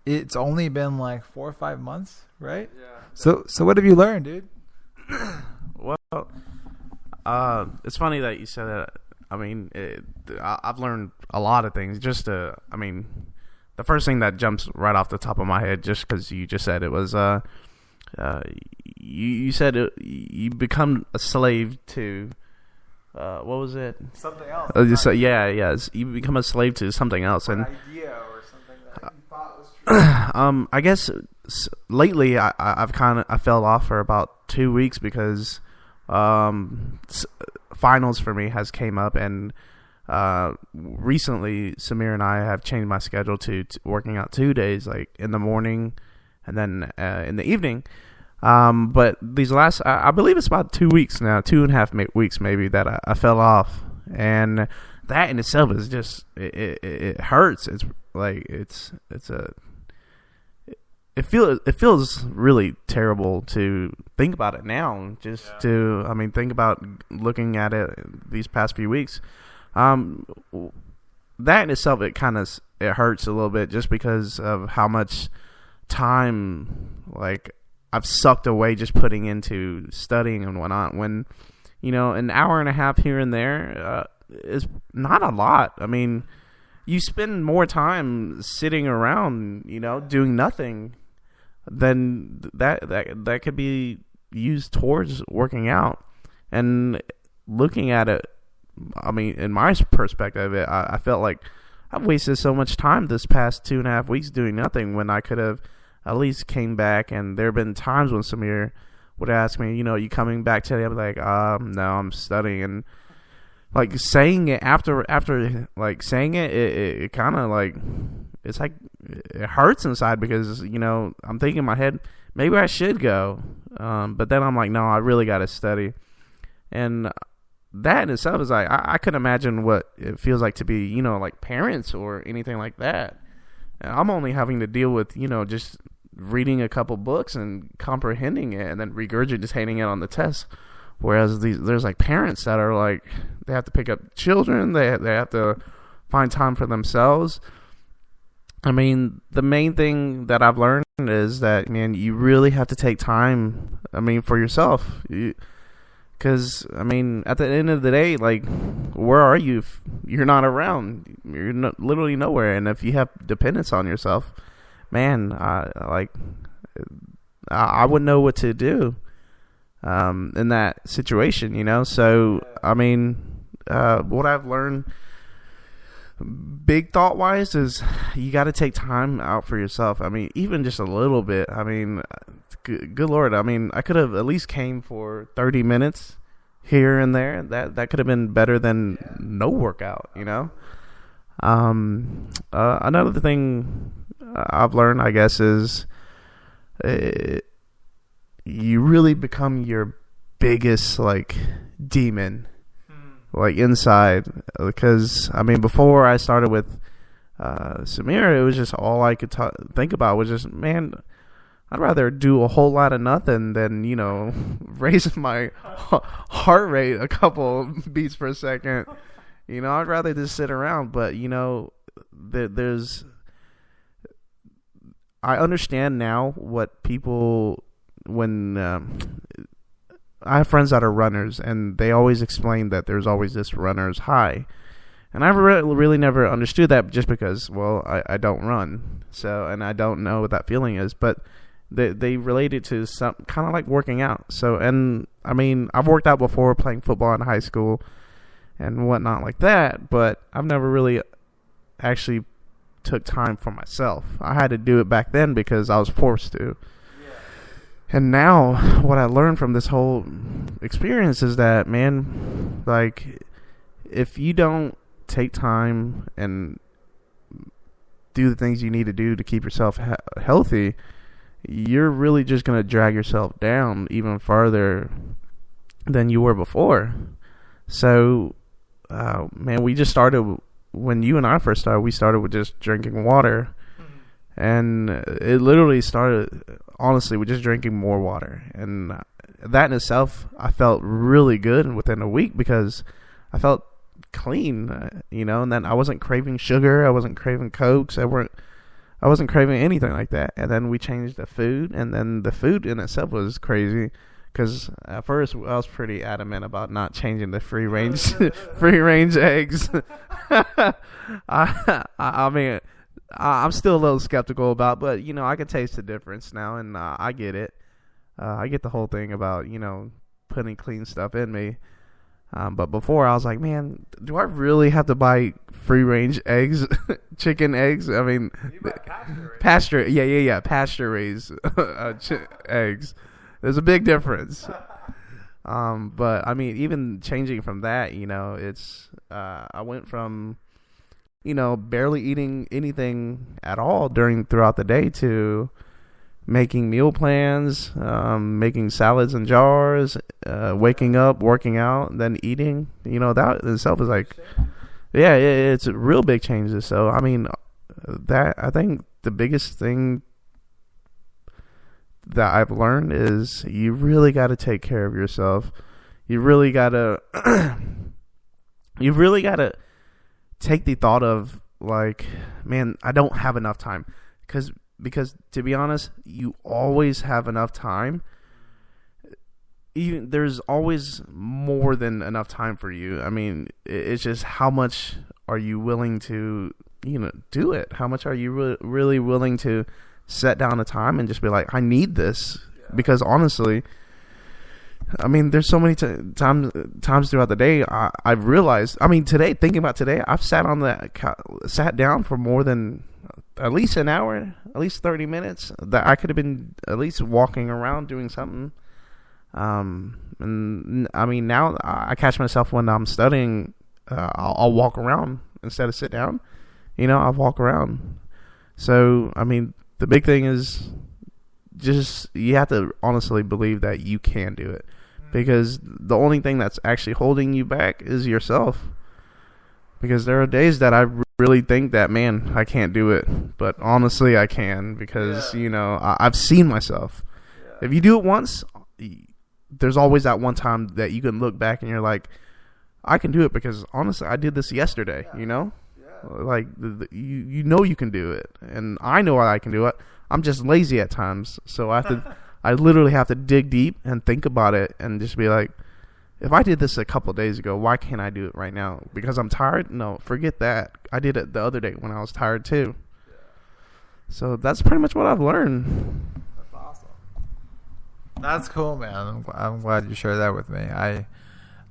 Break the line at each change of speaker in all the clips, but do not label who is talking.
It's only been like 4 or 5 months, right?
Yeah.
So what have you learned, dude?
Well, it's funny that you said that. I mean, I've learned a lot of things. The first thing that jumps right off the top of my head, just because you just said it, was you said you become a slave to what was it?
Something else.
You become a slave to something else, and
idea or something that you thought was true.
I guess lately I fell off for about 2 weeks because finals for me has came up, and recently Samir and I have changed my schedule to working out 2 days, like in the morning and then in the evening. But these last, I believe it's about 2 weeks now, 2.5 weeks maybe, that I fell off, and that in itself is just it hurts. It's like it feels really terrible to think about it now. Think about looking at it these past few weeks. That in itself, it hurts a little bit just because of how much time I've sucked away just putting into studying and whatnot. When an hour and a half here and there is not a lot. I mean, you spend more time sitting around, doing nothing, then that could be used towards working out. And looking at it, I mean, in my perspective, I felt like I've wasted so much time this past 2.5 weeks doing nothing when I could have at least came back. And there have been times when Samir would ask me, you coming back today? I'd be like, no, I'm studying. And saying it after saying it kind of it's like it hurts inside because I'm thinking in my head maybe I should go, but then I'm like, no, I really got to study. And that in itself is I couldn't imagine what it feels like to be like parents or anything like that. And I'm only having to deal with just reading a couple books and comprehending it and then regurgitating it on the test. Whereas there's parents that are they have to pick up children, they have to find time for themselves. I mean, the main thing that I've learned is that, man, you really have to take time, for yourself. Because, at the end of the day, where are you if you're not around? You're literally nowhere. And if you have dependence on yourself, man, I wouldn't know what to do in that situation, So, what I've learned, big thought-wise, is you got to take time out for yourself. Even just a little bit. Good Lord. I could have at least came for 30 minutes here and there. That could have been better than no workout, Another thing I've learned, I guess, is you really become your biggest demon inside. Because before I started with Samir, it was just all I could think about was just, man, I'd rather do a whole lot of nothing than raising my heart rate a couple beats per second. I'd rather just sit around. But there's I understand now what people, when I have friends that are runners, and they always explain that there's always this runner's high. And I've really never understood that, just because, well, I don't run. So, and I don't know what that feeling is. But they relate it to some kind of like working out. So, and I've worked out before playing football in high school and whatnot like that, but I've never really actually took time for myself. I had to do it back then because I was forced to. Yeah. And now what I learned from this whole experience is that, man, if you don't take time and do the things you need to do to keep yourself healthy, you're really just going to drag yourself down even farther than you were before. So, man, we just started, when you and I first started, we started with just drinking water. Mm-hmm. And it literally started, honestly, with just drinking more water. And that in itself, I felt really good within a week because I felt clean, and then I wasn't craving sugar. I wasn't craving Cokes. I wasn't craving anything like that. And then we changed the food, and then the food in itself was crazy. Because at first I was pretty adamant about not changing the free range free range eggs. I mean, I'm still a little skeptical about, but I can taste the difference now, and I get it. I get the whole thing about putting clean stuff in me. But before I was like, man, do I really have to buy free range eggs, chicken eggs? I mean, pasture raised eggs. There's a big difference. But I mean, even changing from that, it's I went from barely eating anything at all throughout the day to making meal plans, making salads in jars, waking up, working out, then eating. That in itself is like, yeah, it's a real big changes. So I mean, I think the biggest thing that I've learned is you really got to take care of yourself. You really got to take the thought of like, man, I don't have enough time, because to be honest, you always have enough time. There's always more than enough time for you. I mean, it's just how much are you willing to do it? How much are you really willing to set down a time and just be like, I need this? Because honestly, I mean, there's so many times throughout the day I've realized. I mean, thinking about today, I've sat down for more than at least an hour, at least 30 minutes. That I could have been at least walking around doing something. And I mean, now I catch myself when I'm studying. I'll walk around instead of sit down. I'll walk around. So I mean, the big thing is just you have to honestly believe that you can do it, because the only thing that's actually holding you back is yourself. Because there are days that I really think that, man, I can't do it, but honestly I can, because I've seen myself. If you do it once, there's always that one time that you can look back and you're like, I can do it, because honestly I did this yesterday. Like you can do it, and I know I can do it. I'm just lazy at times, so I literally have to dig deep and think about it and just be like, if I did this a couple of days ago, why can't I do it right now? Because I'm tired? No, forget that. I did it the other day when I was tired too. So that's pretty much what I've learned.
That's awesome. That's cool, man. I'm glad you shared that with me. I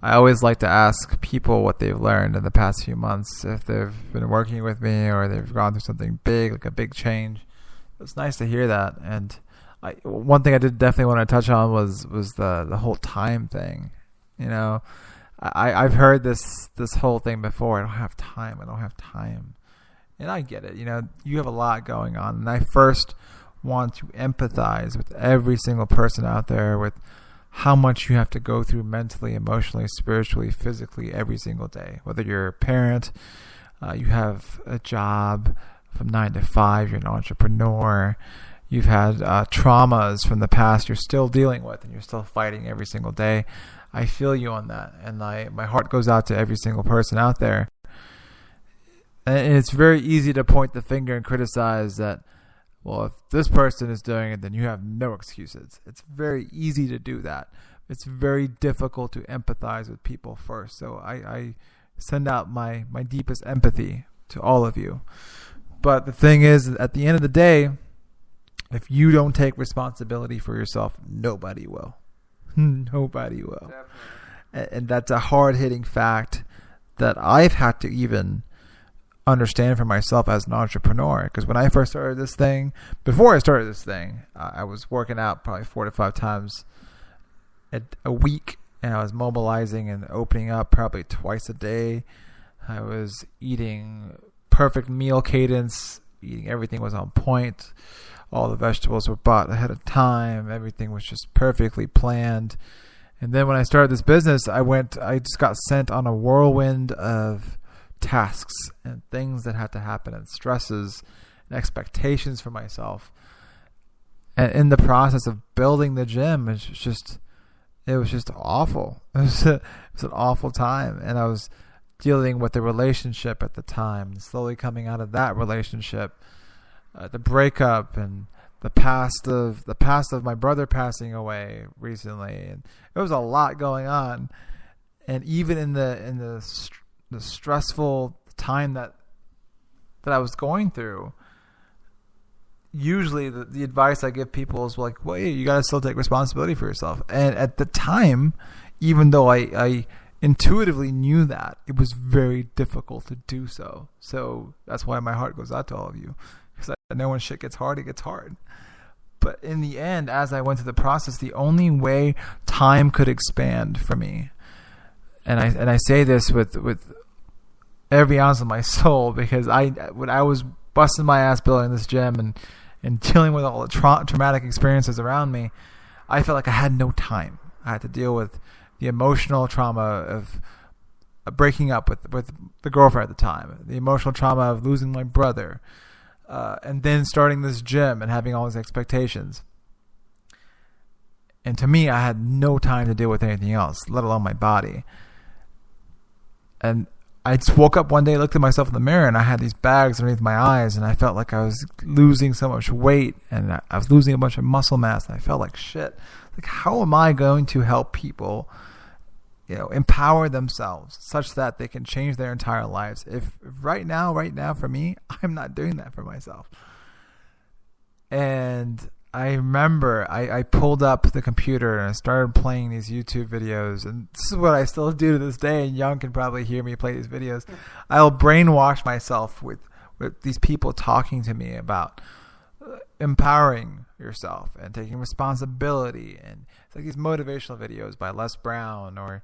always like to ask people what they've learned in the past few months, if they've been working with me or they've gone through something big, like a big change. It's nice to hear that. And one thing I did definitely want to touch on was the whole time thing. I've heard this whole thing before. I don't have time. And I get it. You have a lot going on. And I first want to empathize with every single person out there with how much you have to go through mentally, emotionally, spiritually, physically every single day. Whether you're a parent, you have a job from 9 to 5, you're an entrepreneur, you've had traumas from the past you're still dealing with, and you're still fighting every single day. I feel you on that, and my heart goes out to every single person out there. And it's very easy to point the finger and criticize that, well, if this person is doing it, then you have no excuses. It's very easy to do that. It's very difficult to empathize with people first. So I send out my deepest empathy to all of you. But the thing is, at the end of the day, if you don't take responsibility for yourself, nobody will. Nobody will. And that's a hard-hitting fact that I've had to even understand for myself as an entrepreneur. Because when I first started this thing, before I started this thing, I was working out probably 4 to 5 times a week, and I was mobilizing and opening up probably twice a day. I was eating perfect meal cadence, everything was on point. All the vegetables were bought ahead of time. Everything was just perfectly planned. And then when I started this business, I just got sent on a whirlwind of tasks and things that had to happen, and stresses and expectations for myself. And in the process of building the gym, it was just awful. It was an awful time. And I was dealing with the relationship at the time, slowly coming out of that relationship. the breakup and the past of my brother passing away recently, and there was a lot going on. And even in the stressful time that I was going through, usually the advice I give people is like, well, you got to still take responsibility for yourself. And at the time, even though I intuitively knew that, it was very difficult to do so. So that's why my heart goes out to all of you, because I know when shit gets hard, it gets hard. But in the end, as I went through the process, the only way time could expand for me, and I say this with every ounce of my soul, because when I was busting my ass building this gym and dealing with all the traumatic experiences around me, I felt like I had no time. I had to deal with the emotional trauma of breaking up with the girlfriend at the time, the emotional trauma of losing my brother, and then starting this gym and having all these expectations. And to me, I had no time to deal with anything else, let alone my body. And I just woke up one day, looked at myself in the mirror, and I had these bags underneath my eyes, and I felt like I was losing so much weight, and I was losing a bunch of muscle mass, and I felt like shit. Like, how am I going to help people, empower themselves such that they can change their entire lives? If right now for me, I'm not doing that for myself. And I remember I pulled up the computer and I started playing these YouTube videos, and this is what I still do to this day, and Young can probably hear me play these videos. I'll brainwash myself with these people talking to me about empowering yourself and taking responsibility, and it's like these motivational videos by Les Brown or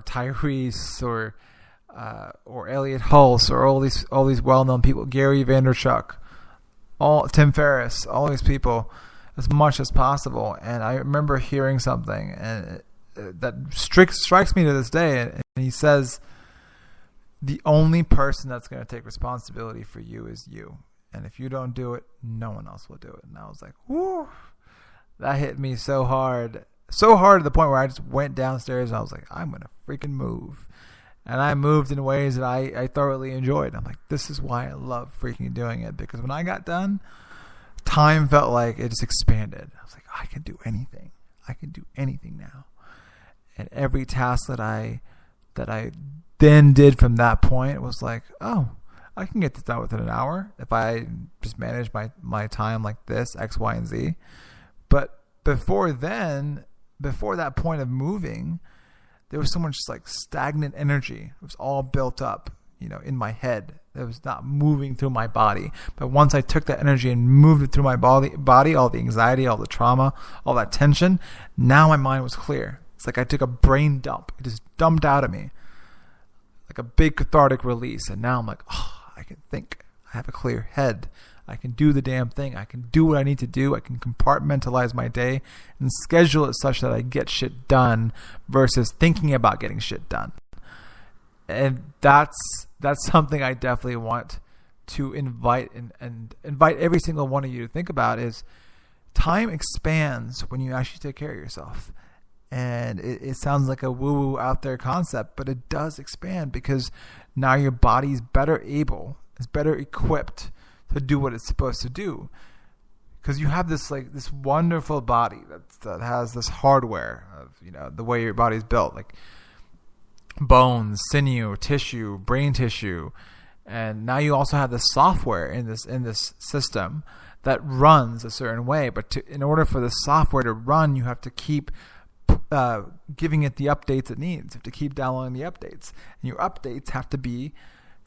Tyrese or Elliot Hulse, or all these well-known people, Gary Vaynerchuk, Tim Ferriss, all these people, as much as possible. And I remember hearing something and that strikes me to this day, and he says, the only person that's going to take responsibility for you is you. And if you don't do it, no one else will do it. And I was like, whoo, that hit me so hard to the point where I just went downstairs and I was like, I'm going to freaking move. And I moved in ways that I thoroughly enjoyed. I'm like, this is why I love freaking doing it, because when I got done, time felt like it just expanded. I was like, I can do anything. I can do anything now. And every task that I then did from that point was like, oh, I can get this done within an hour if I just manage my time like this, X, Y, and Z. But before that point of moving, there was so much like stagnant energy. It was all built up, in my head. It was not moving through my body. But once I took that energy and moved it through my body, all the anxiety, all the trauma, all that tension, now my mind was clear. It's like I took a brain dump. It just dumped out of me, like a big cathartic release. And now I'm like, oh, I can think. I have a clear head. I can do the damn thing. I can do what I need to do. I can compartmentalize my day and schedule it such that I get shit done versus thinking about getting shit done. And that's something I definitely want to invite and invite every single one of you to think about, is time expands when you actually take care of yourself. And it sounds like a woo-woo out there concept, but it does expand because now your body's better equipped to do what it's supposed to do. Because you have this wonderful body that has this hardware of, the way your body's built, like bones, sinew, tissue, brain tissue. And now you also have the software in this system that runs a certain way. But in order for the software to run, you have to keep giving it the updates it needs. You have to keep downloading the updates. And your updates have to be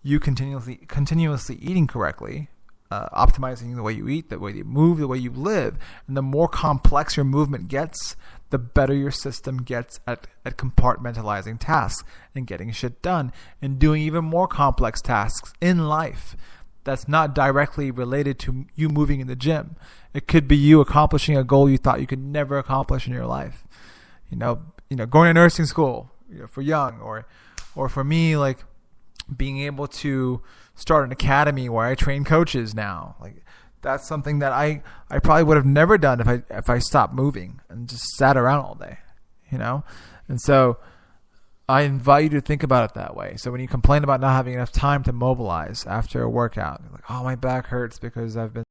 you continuously eating correctly, optimizing the way you eat, the way you move, the way you live. And the more complex your movement gets, the better your system gets at compartmentalizing tasks and getting shit done and doing even more complex tasks in life that's not directly related to you moving in the gym. It could be you accomplishing a goal you thought you could never accomplish in your life. Going to nursing school, for Young, or for me, like being able to start an academy where I train coaches now. Like that's something that I probably would have never done if I stopped moving and just sat around all day, And so I invite you to think about it that way. So when you complain about not having enough time to mobilize after a workout, you're like, oh, my back hurts because I've been